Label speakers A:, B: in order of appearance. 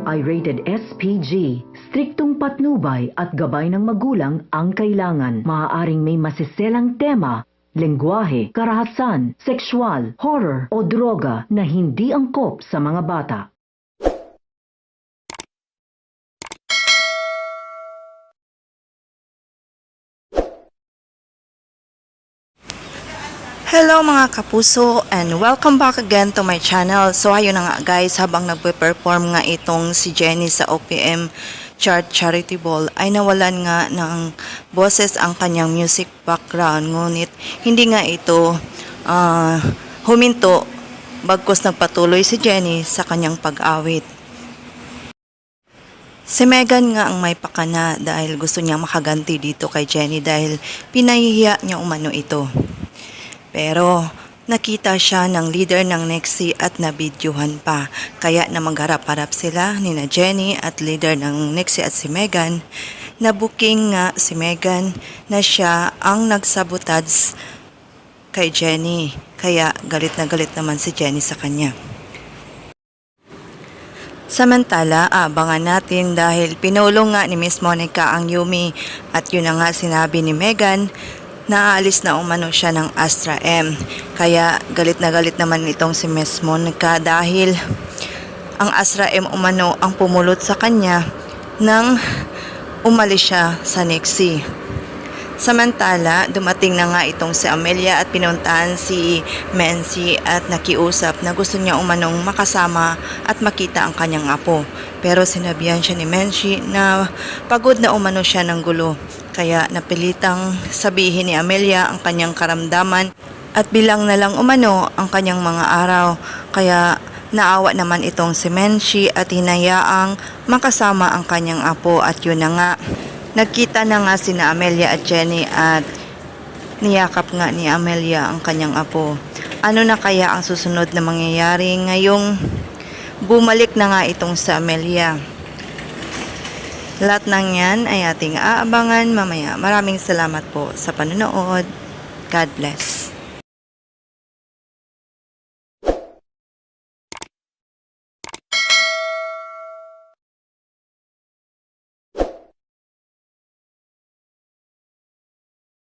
A: ito ay rated SPG. Striktong patnubay at gabay ng magulang ang kailangan. Maaaring may masiselang tema, lengguwahe, karahasan, sexual, horror o droga na hindi angkop sa mga bata.
B: Hello mga kapuso and welcome back again to my channel. So ayun na nga guys, habang nagpe-perform nga itong si Jennie sa OPM Chart Charity Ball ay nawalan nga ng boses ang kanyang music background, ngunit hindi nga ito huminto bagkus nagpatuloy si Jennie sa kanyang pag-awit. Si Megan nga ang may pakana dahil gusto niyang makaganti dito kay Jennie dahil pinahihiya niya umano ito. Pero nakita siya ng leader ng Nexie at nabidyohan pa. Kaya na magharap-harap sila ni na Jennie at leader ng Nexie at si Megan. Nabuking nga si Megan na siya ang nagsabotage kay Jennie. Kaya galit na galit naman si Jennie sa kanya. Samantala, abangan natin dahil pinulong nga ni Miss Monica ang Yumi at yun na nga sinabi ni Megan na aalis na umano siya ng Astra M. Kaya galit na galit naman itong si Miss Monica dahil ang Astra M umano ang pumulot sa kanya nang umalis siya sa Nexie. Samantala, dumating na nga itong si Amelia at pinuntahan si Mency at nakiusap na gusto niya umanong makasama at makita ang kanyang apo. Pero sinabihan siya ni Mency na pagod na umano siya ng gulo. Kaya napilitang sabihin ni Amelia ang kanyang karamdaman at bilang na lang umano ang kanyang mga araw. Kaya naawa naman itong si Mency at hinayaang makasama ang kanyang apo at yun na nga. Nagkita na nga sina Amelia at Jennie at niyakap nga ni Amelia ang kanyang apo. Ano na kaya ang susunod na mangyayari ngayong bumalik na nga itong si Amelia? Lahat ng yan ay ating aabangan mamaya. Maraming salamat po sa panonood. God bless.